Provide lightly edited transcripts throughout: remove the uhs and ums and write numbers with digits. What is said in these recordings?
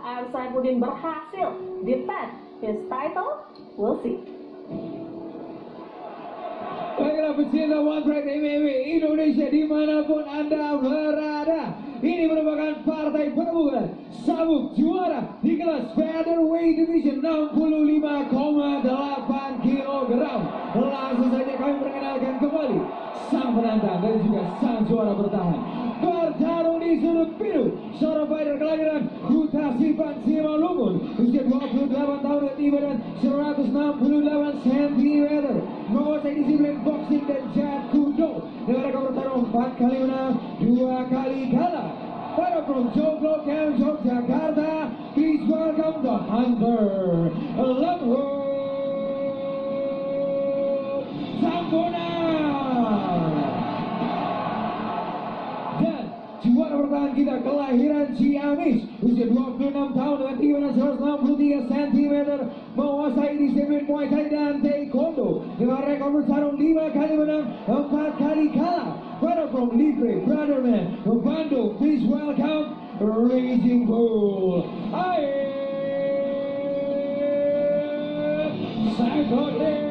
AF Saifuddin berhasil defend his title? We'll see. Baiklah pecinta One Track MMA Indonesia dimanapun Anda berada, ini merupakan partai perebutan sabuk juara di kelas Featherweight Division 65,8 kg. Langsung saja kami perkenalkan kembali sang penantang dan juga sang juara bertahan. Bertarung di sudut biru, seorang fighter kelahiran Kuta Sipan Simalungun, usia 28 tahun dan tinggi badan 168 cm, menguasai disiplin boxing dan Jakudo. Dengan rekor bertarung 4 kali menang, 2 kali kalah. Fighter from Joglo Camp, Yogyakarta, please welcome the Hunter Lamho Zambona. Juara bertahan kita kelahiran Ciamis, usia 26 tahun dengan tinggi badan 163 cm, menguasai disiplin Muay Thai dan Taekwondo. Dengan rekor bertarung 5 kali menang, 4 kali kalah. Fighter from Libre Brotherman, Bandung, please welcome Raging Bull AF Saifuddin.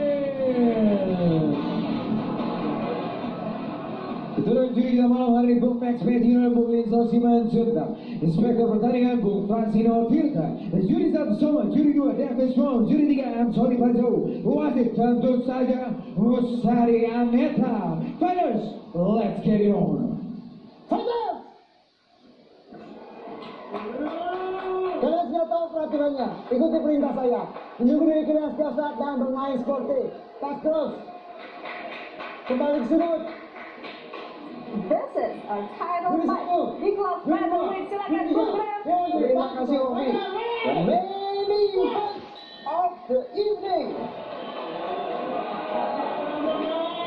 Ketua juri kita malam hari Bung Max Medina, Bung Linso Simanjuntak, Inspektur pertandingan Bung Francino Tirta, dan juri 1 Soma, juri 2 David Strong, juri 3 Anthony Pajo, wasit tentu saja Mustari Aneta. Fighters, let's get it on. Fighters! Kalian sudah tahu peraturannya, ikuti perintah saya. Menunggu diri kalian setiap saat dan bermain sportif. Tas terus. Kembali ke sudut. This is a title fight di kelas featherweight. Silakan Bung Bram. Terima kasih Omi. The main event of the evening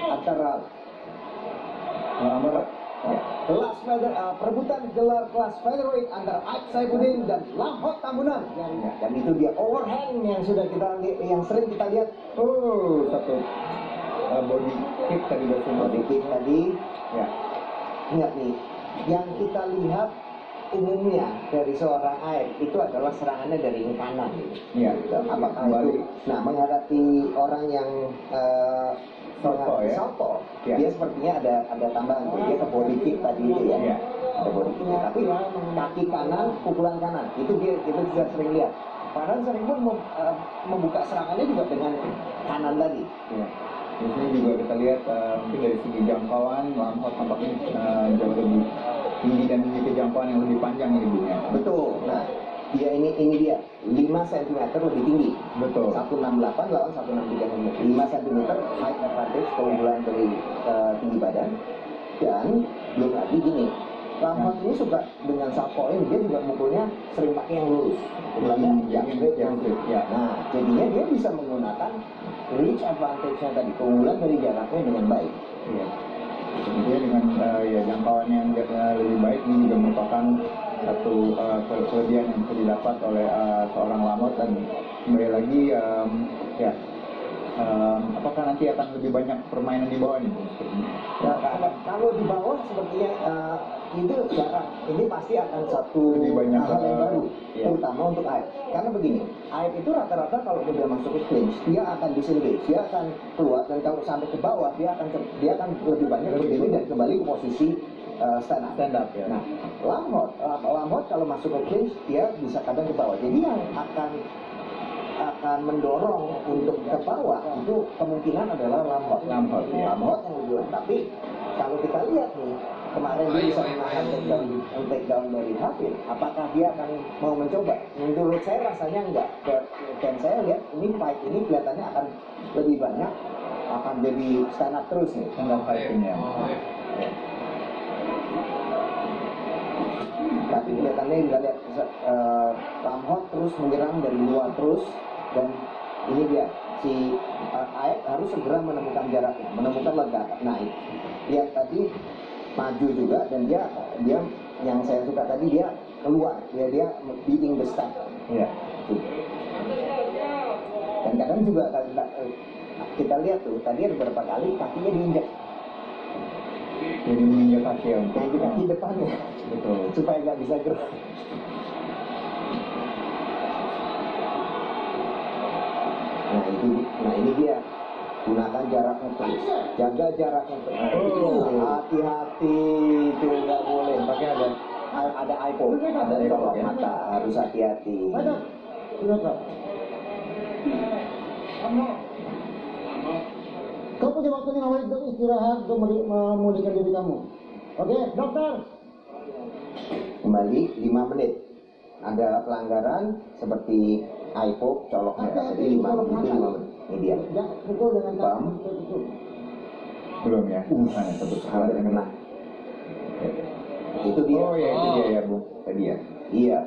antara kelas perebutan gelar kelas featherweight antara AF Saifuddin dan Lamhot Tambunan. Dan itu dia overhand yang sudah yang sering kita lihat. Oh, satu body kick tadi, body kick tadi. Ya. Ingat nih, yang kita lihat umumnya dari seorang AF itu adalah serangannya dari kanan. Iya. Apakah itu? Nah, menghadapi orang yang Southpaw, ya? Dia sepertinya ada tambahan. Dia ke body kick tadi itu ya. Iya. Ada body kick. Tapi kaki kanan, pukulan kanan itu kita sudah sering lihat. Padahal sering pun membuka serangannya juga dengan kanan tadi. Iya. Di sini juga kita lihat mungkin dari segi jangkauan Lamhot tampaknya jauh lebih tinggi dan memiliki jangkauan yang lebih panjang ini Bu. Betul. Nah, dia ini dia 5 cm lebih tinggi. Betul. 168 lawan 163 cm. 5 cm height advantage keunggulan dari tinggi badan. Dan belum lagi gini, Lamhot ini suka dengan southpaw ini, dia juga mukulnya sering pakai yang lurus. Pukulannya yang straight. Ya. Nah, jadinya dia bisa menggunakan reach advantage-nya tadi, keunggulan dari jaraknya dengan baik. Iya. Kemudian dengan jangkauan yang lebih baik ini juga merupakan satu kelebihan yang bisa didapat oleh seorang Lamhot. Dan kembali lagi apakah nanti akan lebih banyak permainan di bawah nih? Nah, kalau di bawah sepertinya itu jarang. Ini pasti akan satu lebih banyak hal yang baru, ya. Terutama untuk AF. Karena begini, AF itu rata-rata kalau sudah masuk ke clinch, dia akan disengage, dia akan keluar, dan kalau sampai ke bawah dia akan lebih banyak berdiri dan kembali ke posisi stand up. Ya. Nah, Lamhot kalau masuk ke clinch dia bisa kadang ke bawah. Jadi yang akan mendorong untuk ke bawah itu kemungkinan adalah Lamhot yang lebih. Tapi kalau kita lihat nih, kemarin dia bisa menahan takedown dari Hafid. Apakah dia akan mau mencoba? Menurut saya rasanya enggak. Dan saya lihat ini fight ini kelihatannya akan lebih banyak akan jadi stand up terus nih. Stand up fightingnya. Tapi kelihatannya kita lihat Lamhot terus menyerang dari luar terus, dan ini dia si AF harus segera menemukan jaraknya, menemukan legakan. Nah, lihat tadi maju juga, dan dia yang saya suka tadi dia keluar, dia beating the step. Iya. Dan kadang juga kita lihat tuh tadi ada beberapa kali kakinya diinjak. Jadi menginjak kaki ya. Kaki depannya. Betul. Supaya nggak bisa gerak. Nah ini dia, gunakan jaraknya terus, jaga jaraknya terus. Hati-hati, itu nggak boleh. Pakai ada iPhone, ada colok mata, harus hati-hati. Kau punya waktu 5 menit untuk istirahat untuk memulihkan diri kamu. Oke, dokter. Kembali 5 menit. Ada pelanggaran seperti iPhone coloknya, jadi 5 menit. Ini dia. Ya, pukul dengan Bam. Belum ya? Hanya satu Hampir kena. Itu dia. Oh ya, itu dia ya Bu. Tadi ya. Iya.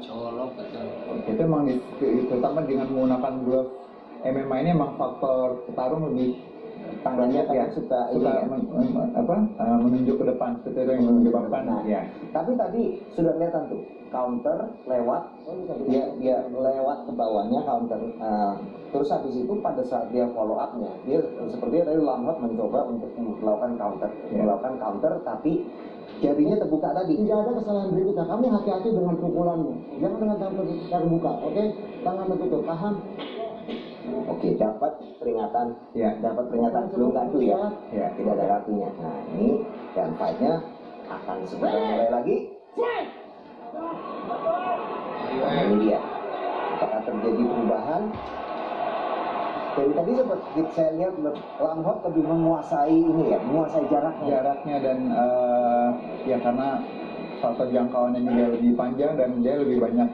Itu emang terutama dengan menggunakan glove MMA ini emang faktor petarung lebih Tangannya kan ya, suka ya. Menunjuk ke depan, seperti itu yang menyebabkan. Nah, Ya. tapi tadi sudah kelihatan tuh counter lewat, dia lewat ke bawahnya counter. Terus habis itu pada saat dia follow up-nya, dia sepertinya tadi lambat mencoba untuk melakukan counter, tapi jarinya terbuka tadi. Tidak ada kesalahan berikutnya. Kami hati-hati dengan pukulanmu. Jangan dengan tangan terbuka, oke? Tangan tertutup, paham? Oke, dapat peringatan. Ya. Dapat peringatan belum kartu ya. Ya. Tidak ada kartunya. Nah ini dan fight-nya akan segera mulai lagi. Nah ini dia. Apakah terjadi perubahan? Dari tadi seperti saya lihat Lampard lebih menguasai ini ya, menguasai Jaraknya dan ya karena faktor jangkauannya juga lebih panjang dan dia lebih banyak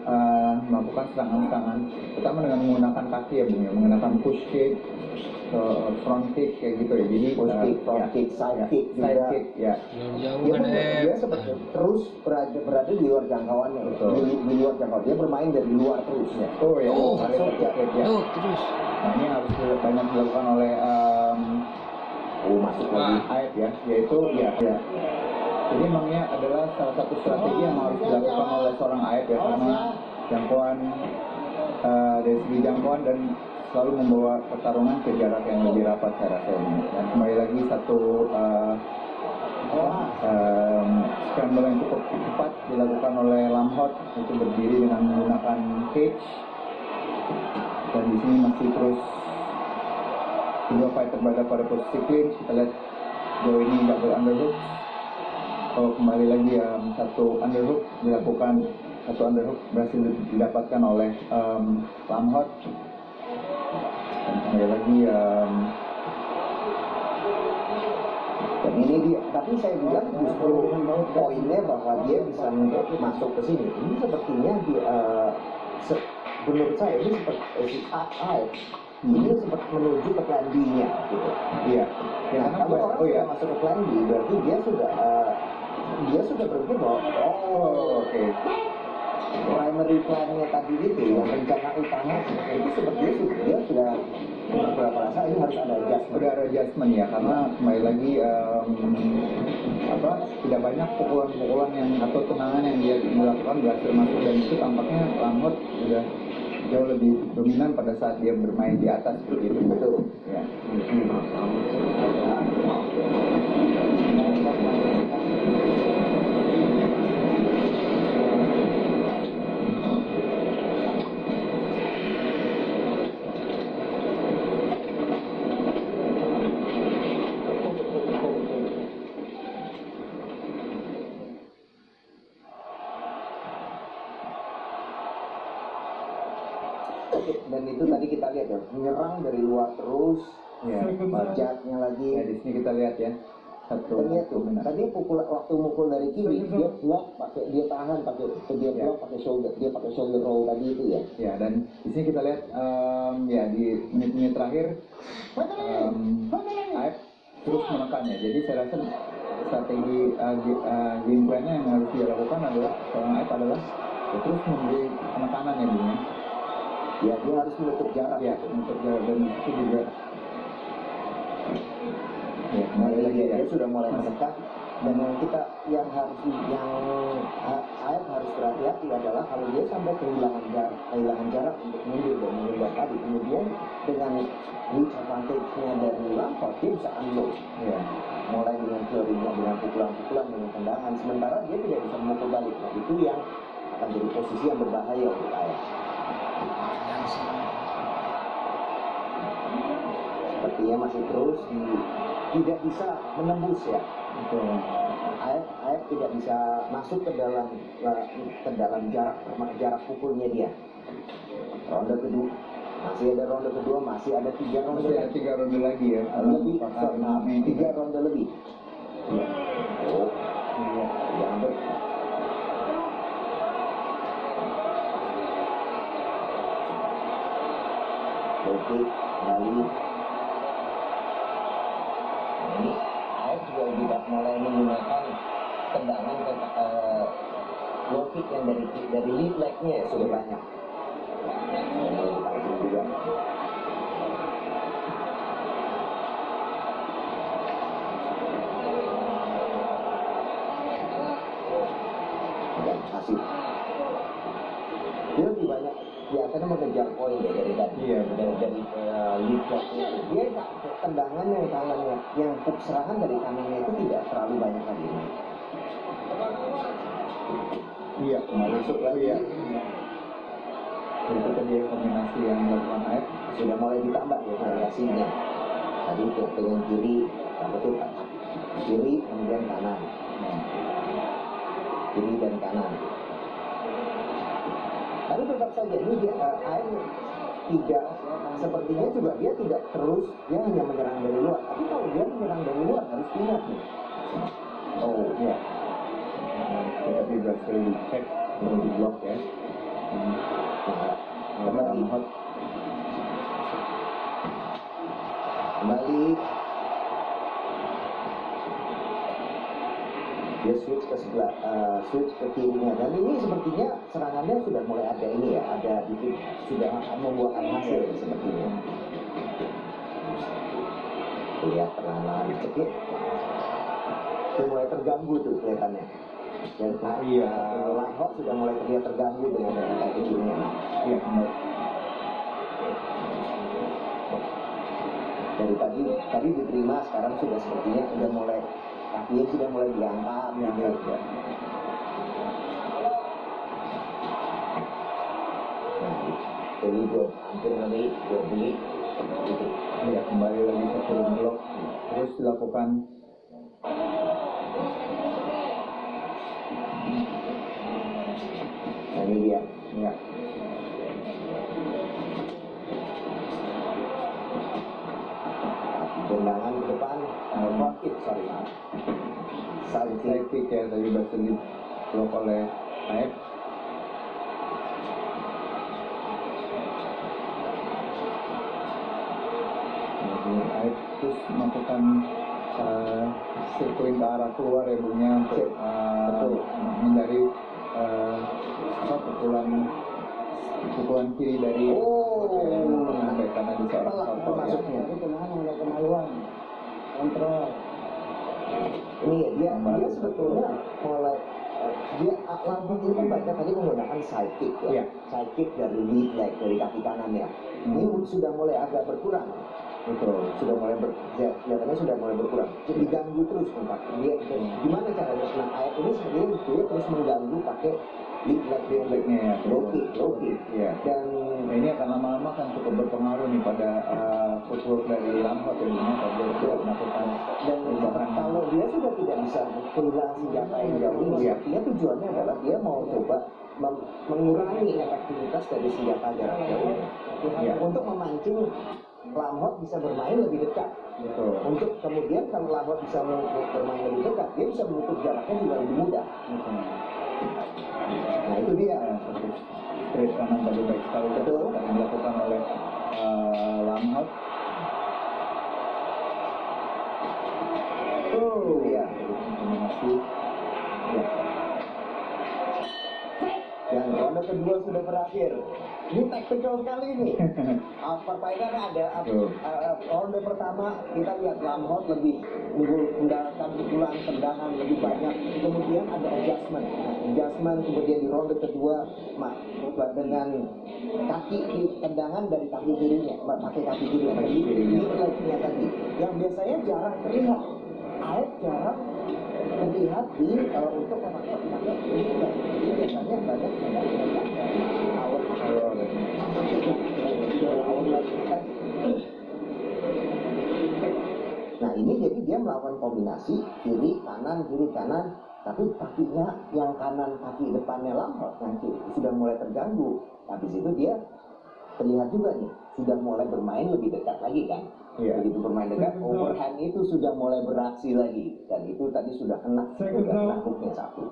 melakukan serangan-serangan, terutama dengan menggunakan kaki ya Bung ya, menggunakan push kick, front kick kayak gitu ya. Jadi push kick, front ya, kick, side ya, kick side juga. kick ya. Dia seperti terus berada di luar jangkauannya, di luar jangkauan. Dia bermain dari luar terus ya. Oh ya, masuk ya. Terus. Nah ini harus banyak dilakukan oleh Masuk lagi. AF ya, yaitu ya. Jadi emangnya adalah salah satu strategi yang harus dilakukan oleh seorang AF ya, karena jangkauan dari segi jangkauan dan selalu membawa pertarungan ke jarak yang lebih rapat saya rasa ini. Dan kembali lagi satu scramble yang cukup cepat dilakukan oleh Lampard, itu berdiri dengan menggunakan cage, dan di sini masih terus kedua fighter berada pada posisi clinch. Kita lihat jauh ini double underhook. Kalau kembali lagi satu underhook dilakukan, satu underhook berhasil didapatkan oleh Lampard. Dan kembali lagi Dan ini dia, tapi saya bilang justru poinnya bahwa dia bisa masuk ke sini. Ini sepertinya menurut saya ini seperti ini seperti menuju ke plan B-nya gitu. iya. Nah, kalau orang sudah masuk ke plan B, berarti dia sudah berpikir bahwa oke. primary plan-nya tadi itu yang rencana utama itu sepertinya dia sudah beberapa rasa ini harus ada adjustment. Udah ada adjustment ya, karena kembali lagi tidak banyak pukulan-pukulan yang atau tendangan yang dia dilakukan berhasil masuk, dan itu tampaknya Lampard sudah jauh lebih dominan pada saat dia bermain di atas seperti itu. Betul. Ya. Dan itu tadi kita lihat ya, menyerang dari luar terus, Ya. bajatnya lagi. Ya, di sini kita lihat ya. Satu Terlihat tuh, tadi waktu mukul dari kiri, dia block pakai, dia tahan pakai, dia block pakai shoulder, dia pakai shoulder roll tadi itu ya. Ya, dan di sini kita lihat ya di menit-menit terakhir AF terus menekan ya. Jadi saya rasa strategi game plan-nya yang harus dilakukan adalah seorang AF adalah ya, terus memberi penekanan ya Bung ya. Ya, dia harus menutup jarak. Ya, untuk jarak, dan itu juga ya, Nah, kembali lagi ya. dia sudah mulai mendekat, dan yang AF harus berhati-hati adalah kalau dia sampai kehilangan jarak untuk mundur dan menghindar tadi, kemudian dengan reach advantage-nya dari Lampard dia bisa unload. Ya. Mulai dengan flurry-nya, dengan pukulan-pukulan, dengan tendangan, sementara dia tidak bisa memukul balik. Nah, itu yang akan jadi posisi yang berbahaya untuk AF. artinya masih terus tidak bisa menembus ya. AF tidak bisa masuk ke dalam jarak pukulnya dia. Ronde kedua masih ada ronde kedua, masih ada 3 ronde Masih ada 3 ronde lagi ya. lebih, 3 ronde lebih. Oh, yang oke, kembali. Ini AF juga tidak mulai menggunakan tendangan ke low kick yang dari lead leg-nya ya, sudah banyak. Juga. Dan hasil dia lebih banyak biasanya mengejar poin ya dari tadi. Iya, dari lead leg-nya. Dia tendangan yang kanannya, yang serangan dari kanannya itu tidak terlalu banyak lagi. Iya, masuk lagi ya. Itu tadi kombinasi yang dilakukan AF Sudah mulai ditambah ya variasinya. Tadi dengan kiri, betul kan? Kiri kemudian kanan. Kiri dan kanan. Tapi tetap saja ini dia AF tidak sepertinya juga dia tidak terus, dia hanya menyerang dari luar. Tapi kalau dia menyerang dari luar harus ingat nih. Oh ya, tapi berhasil dicek lalu di blok ya. Kembali dia switch ke sebelah, switch ke kirinya, dan ini sepertinya serangannya sudah mulai ada ini ya, ada itu sudah membuahkan hasil sepertinya. Lihat perlahan sedikit, sudah mulai terganggu tuh kelihatannya. Dan Lampard sudah mulai terlihat terganggu dengan kayak begini. Iya, dari tadi diterima, sekarang sudah sepertinya sudah mulai kakinya sudah mulai diangkat gitu. Jadi gue hampir nanti gue beli gitu. Ya, kembali lagi ke turun blok, terus dilakukan. Nah ini dia. Ya. Tendangan ke depan, front kick, sorry. Side kick ya, tadi berhasil di blok oleh AF. AF terus melakukan circling ke arah keluar ya Bunya untuk menghindari pukulan kiri dari baik karena di seorang counter masuknya. Itu tenang, nggak kemaluan. Kontrol. Ini ya, dia sebetulnya mulai dia Lampard ini kan banyak tadi menggunakan side kick ya. Side kick dari lead leg, dari kaki kanan ya. Ini sudah mulai agak berkurang. betul, Sudah mulai kelihatannya sudah mulai berkurang. Jadi diganggu terus kontak. Dia gimana caranya? Nah, AF ini sebenarnya dia terus mengganggu pakai lead leg-nya ya. Low kick. ya. Dan Ini akan lama-lama kan cukup berpengaruh nih pada footwork dari Lampard ya Bunya pada dia melakukan dan kalau dia sudah tidak bisa kehilangan senjata yang jauh ini, artinya tujuannya adalah dia mau coba mengurangi efektivitas dari senjata jarak jauh untuk memancing Lampard bisa bermain lebih dekat. betul. Untuk kemudian kalau Lampard bisa bermain lebih dekat, dia bisa menutup jaraknya juga lebih mudah. Nah itu dia. Straight kanan tadi baik sekali Betul. yang dilakukan oleh Lampard. Iya. Kombinasi. Ya. Dan ronde kedua sudah berakhir. Ini taktikal sekali ini. Permainannya ada. Ronde pertama kita lihat Lampard lebih mendapatkan pukulan tendangan lebih banyak. Kemudian ada adjustment. Adjustment kemudian di ronde kedua dengan kaki tendangan dari kaki kirinya, pakai kaki kiri. Ini leg-nya tadi. Yang biasanya jarang terlihat. AF jarang terlihat di untuk pakai ini biasanya banyak dia melakukan kombinasi kiri kanan, tapi kakinya yang kanan, kaki depannya Lampard yang kiri sudah mulai terganggu. Habis itu dia terlihat juga nih sudah mulai bermain lebih dekat lagi kan. Begitu bermain dekat, overhand itu sudah mulai beraksi lagi, dan itu tadi sudah kena hooknya satu.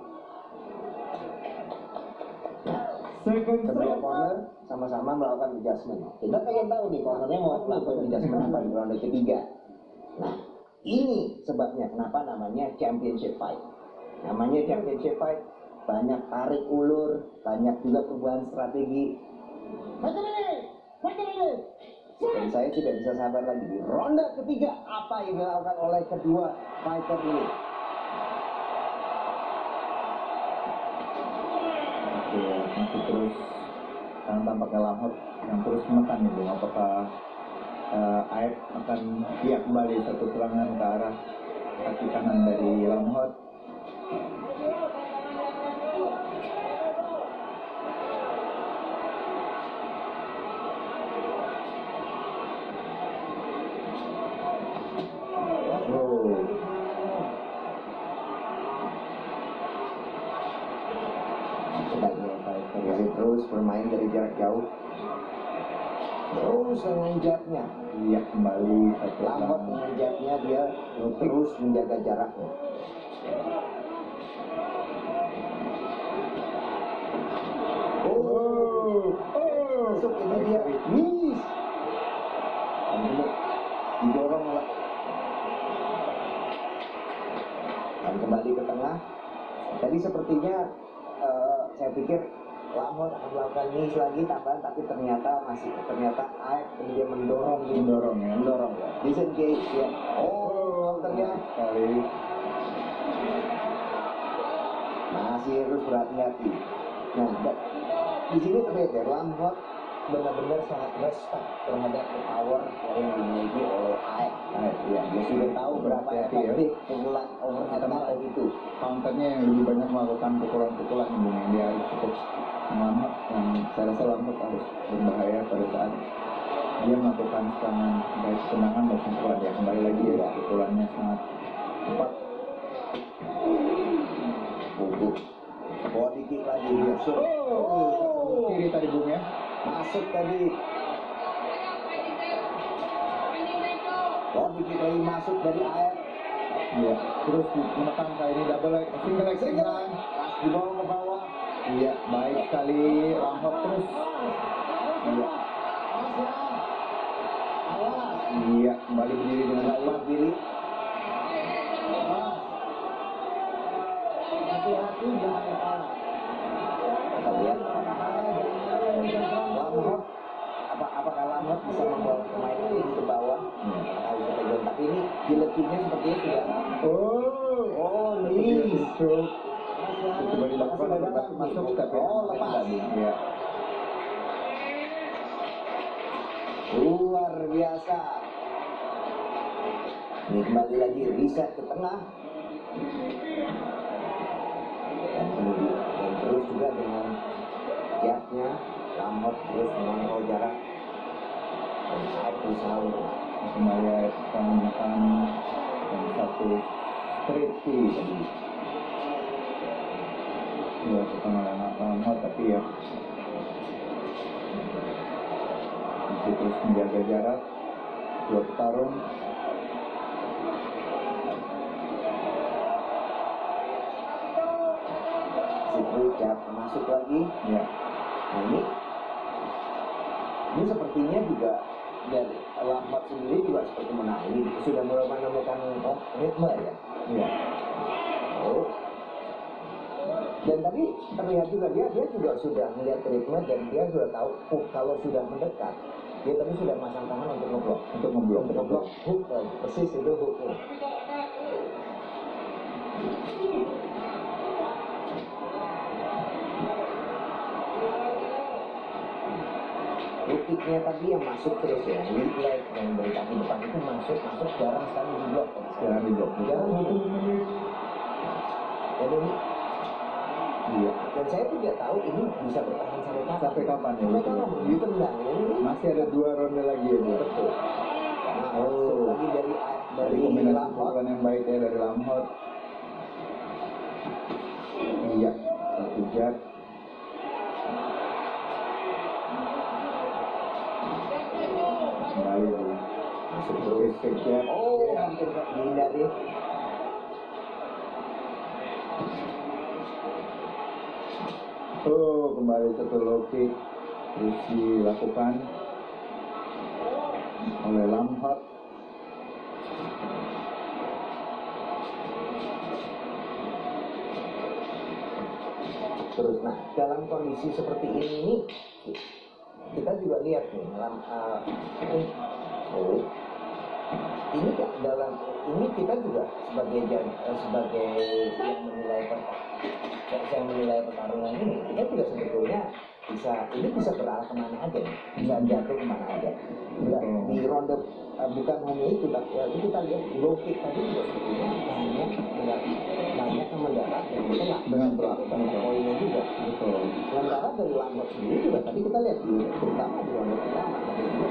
Kedua corner sama-sama melakukan adjustment. Kita pengen tahu nih cornernya mau melakukan adjustment apa di ronde ketiga. Nah, ini sebabnya kenapa namanya championship fight. Namanya championship fight, banyak tarik ulur, banyak juga perubahan strategi. Dan saya tidak bisa sabar lagi di ronde ketiga apa yang dilakukan oleh kedua fighter ini. Masih terus tampaknya Lampard yang terus menekan itu. Apakah Aep akan kembali satu serangan ke arah kaki kanan dari Lampard? Masih terus bermain dari jarak jauh, terus dengan jabnya. Iya, kembali satu Lampard dengan jabnya, dia terus menjaga jaraknya. Masuk ini dia miss. Dan ini didorong oleh, dan kembali ke tengah. Tadi sepertinya saya pikir Lampard akan melakukan miss lagi tambahan, tapi ternyata Aep dia mendorong ya. Disengage ya. Ternyata sekali. masih harus berhati-hati. Nah, di sini terlihat ya Lampard benar-benar sangat respect terhadap power yang dimiliki oleh Aep. Ya, dia sudah tahu berapa efektif pukulan overhead tackle itu. Counternya yang lebih banyak melakukan pukulan-pukulan yang dia harus cukup selamat, yang saya rasa Lampard harus berbahaya pada saat dia melakukan serangan baik tendangan maupun pukulan. Ya kembali lagi ya, pukulannya sangat cepat. Body kick lagi masuk. Kiri tadi Bung ya. Masuk tadi. Body kick lagi masuk dari Aep. Iya, terus menekan kali ini double leg, single leg, Pas dibawa ke bawah. Iya, baik sekali Lampard terus. Iya. Iya, kembali berdiri dengan Balik diri. Hati-hati jangan kalah. Kita lihat Lampard, apakah Lampard bisa membawa pemain ini ke bawah? Apakah bisa pegang? Tapi ini giletinnya sepertinya sudah. Nih. Coba dilakukan masuk tapi lepas. Iya. Luar biasa. Ini kembali lagi reset ke tengah. Dan terus juga dengan jabnya Lampard terus mengontrol jarak. Dan saat berusaha untuk Kembali menekan dan satu straight kick tadi. Dilakukan oleh Lampard tapi ya masih terus menjaga jarak dua petarung. terus jab masuk lagi. Ya. Nah ini sepertinya juga dari Lampard sendiri juga seperti ini sudah mulai menemukan ritme ya. Iya. Oh. Dan tadi terlihat juga dia juga sudah melihat ritme dan dia sudah tahu kalau sudah mendekat dia tadi sudah masang tangan untuk ngeblok hook persis itu hooknya. Kicknya tadi yang masuk terus ya, lead leg yang dari kaki depan itu masuk jarang sekali di blok. Jarang di blok. Jadi Iya. dan saya tidak tahu ini bisa bertahan sampai kapan ya? Sampai kapan ditendang ini. Masih ada 2 ronde lagi ya. Betul. Nah, masuk lagi dari dari kombinasi Lampard. pukulan yang baik ya dari Lampard. Iya, satu jab. Kembali lagi. Masuk terus. Escape jab. Oh, hampir dihindari. Oh, kembali satu low kick. Terus dilakukan oleh Lampard. Terus, nah dalam kondisi seperti ini kita juga lihat nih ini dalam ini kita juga sebagai yang menilai pertarungan ini, kita juga sebetulnya bisa berarah kemana aja, bisa jatuh kemana aja. Di ronde bukan hanya itu, tapi kita lihat low kick tadi juga sebetulnya banyak yang mendarat yang mendarat Dengan banyak poinnya juga. Betul. Sementara dari Lampard sendiri juga tadi kita lihat terutama di ronde pertama tadi juga.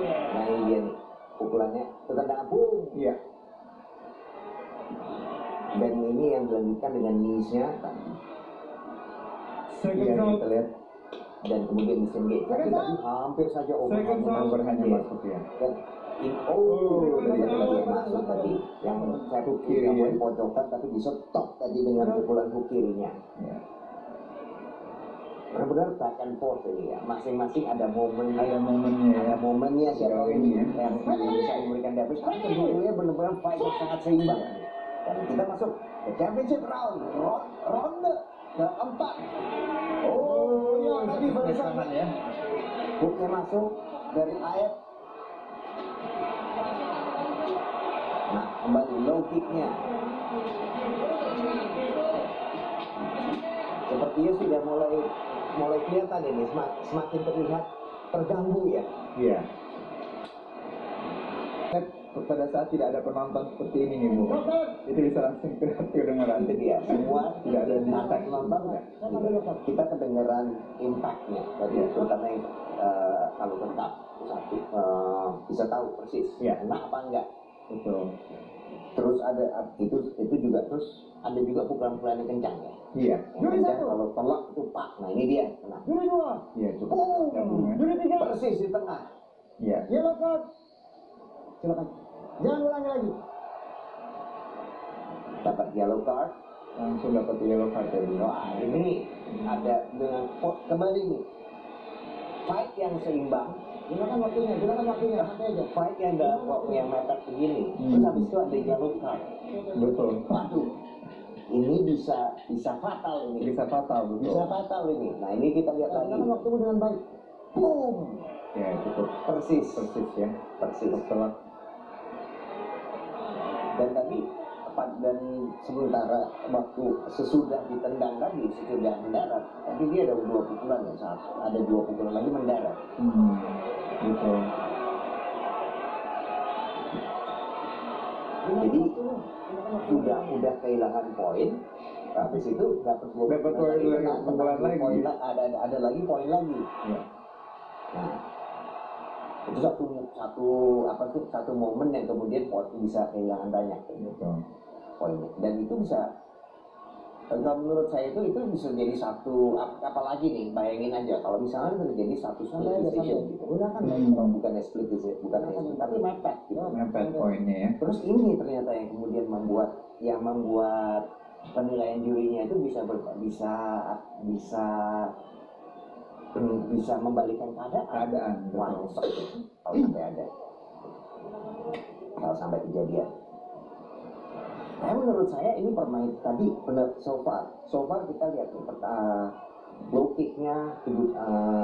Nah ini dia nih pukulannya tendangan boom. Iya. Dan ini yang dilanjutkan dengan knees-nya Iya, kita lihat. dan kemudian disengage. Tapi tadi hampir saja Overhand masuk ya. Dan dari yang masuk tadi yang saya kiri yang pojokan tapi di stop tadi dengan pukulan hook kirinya. Ya. Benar-benar back and forth ini ya. Masing-masing ada momennya. Ada momennya ya. Siapa Jauh ini ya. yang bisa memberikan Davis. Tapi keduanya benar-benar fight yang sangat seimbang. Dan kita masuk ke championship round ronde keempat. Oh ya tadi barusan ya. hooknya masuk dari AF. Nah kembali low kicknya. Sepertinya sudah mulai kelihatan ini semakin terlihat terganggu ya. Iya. Pada saat tidak ada penonton seperti ini nih Bu, itu bisa langsung kedengaran. Itu dia semua Tidak ada di mata penonton ya. Kita kedengeran impactnya tadi terutama yang kalau tetap satu bisa tahu persis kena apa enggak. Betul. Terus ada itu juga terus ada juga pukulan-pukulan yang kencang ya. Iya. Yang kencang kalau telak itu pak. Nah ini dia kena. Iya cukup. Gabungan. Persis di tengah. Iya. Yellow card. Silakan. Jangan ulangi lagi. Dapat yellow card. Langsung dapat yellow card tadi. Wah ini ada dengan kembali nih fight yang seimbang. Gunakan waktunya, santai aja. Fight yang dalam waktu yang mepet begini. Terus habis itu ada yellow card. Betul. Waduh, ini bisa fatal ini. Bisa fatal. Betul. Bisa fatal ini. Nah ini kita lihat lagi. Gunakan waktumu dengan baik. Boom. Ya cukup Persis. ya. Persis. Setelah Dan tadi dan sementara waktu sesudah ditendang tadi, sesudah mendarat, tapi dia ada dua pukulan ya saat ada dua pukulan lagi mendarat. Betul. Jadi sudah kehilangan poin. Habis itu dapat poin lagi, pukulan lagi. Ada lagi poin lagi. Ya. Nah, itu satu momen yang kemudian bisa kehilangan banyak Betul. poinnya. Dan itu bisa, kalau menurut saya itu bisa jadi satu, apalagi nih bayangin aja kalau misalnya terjadi satu split decision gitu. Gunakan Bukan split decision, bukan split, tapi mepet gitu. Mepet poinnya ya. Terus ini ternyata yang kemudian membuat penilaian jurinya itu bisa membalikkan keadaan. Wah, nyesek itu kalau sampai ada, kalau sampai kejadian. Nah, menurut saya ini permain tadi benar so far kita lihat nih low kicknya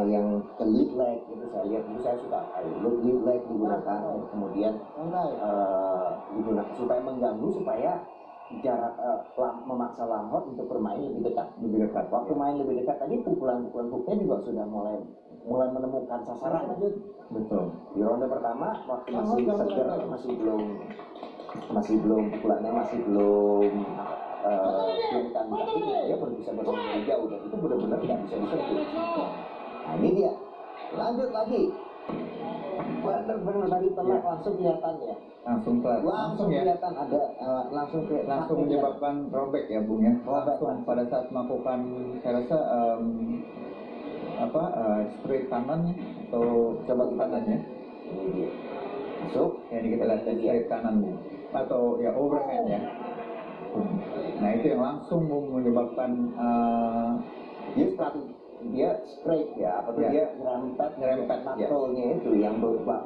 yang ke lead leg itu saya lihat itu saya suka lead leg digunakan kemudian digunakan supaya mengganggu supaya jarak memaksa Lampard untuk bermain lebih dekat. Waktu main lebih dekat tadi pukulan hooknya juga sudah mulai mulai menemukan sasaran. Betul. Di ronde pertama waktu masih seger, masih belum pukulannya masih belum kirikan kakinya, dia baru bisa bermain dari jauh dan itu benar-benar tidak bisa disentuh. Nah ini dia, lanjut lagi, benar-benar tadi telak langsung kelihatan ya. Langsung ya. Kelihatan ada langsung menyebabkan robek ya Bung ya. Langsung pada saat melakukan saya rasa straight kanan atau coba kita kanannya. Ini dia masuk. Ya ini kita lihat straight kanan Bung. Atau ya overhand ya. Nah itu yang langsung menyebabkan dia straight ya, atau dia nyerempet knuckle-nya itu yang berupa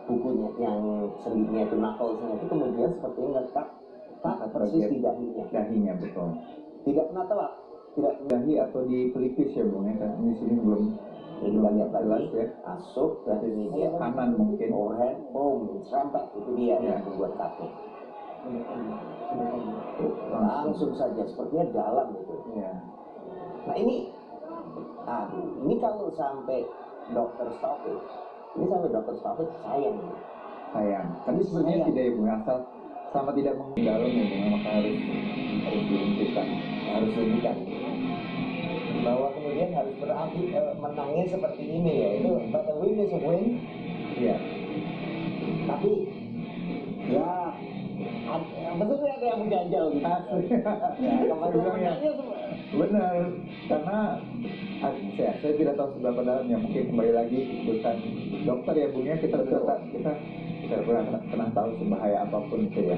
bukunya yang sendinya itu knuckles-nya itu kemudian seperti ngekat persis di dahinya. Betul. Tidak kena telak, tidak dahi atau di pelipis ya Bung ya. Ini sini belum. Ini kita lihat jelas lagi ya. Masuk dan ini dia kanan mungkin. Overhead, boom, serempet itu dia yang membuat kaki. Langsung saja sepertinya dalam itu. Ya. Nah ini kalau sampai dokter stoppage, sayang. Tapi sebenarnya tidak ya Bung, asal sama tidak dalam ya Bung, maka harus dihentikan, harus dihentikan. Bahwa kemudian harus berarti menangnya seperti ini ya, itu but a win is a win. Iya. Tapi ya maksudnya ada yang mengganjal gitu. Benar, karena saya tidak tahu seberapa dalamnya, mungkin kembali lagi keputusan dokter ya Bung ya, kita pernah tahu sebahaya apapun itu ya.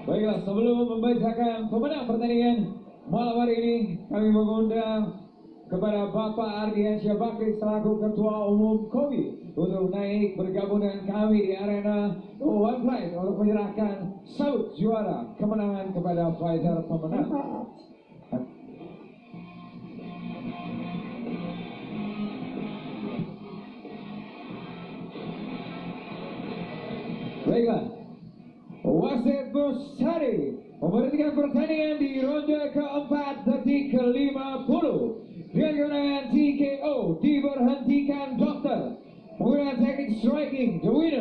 Baiklah, sebelum membacakan pemenang pertandingan malam hari ini, kami mengundang kepada Bapak Ardiansyah Bakri selaku Ketua Umum KOWI untuk naik bergabung dengan kami di arena One Fight untuk menyerahkan sabuk juara kemenangan kepada fighter pemenang. Baiklah, wasit Bestari memberhentikan pertandingan di ronde keempat detik ke-50 dengan kemenangan TKO diberhentikan dokter menggunakan teknik striking. The winner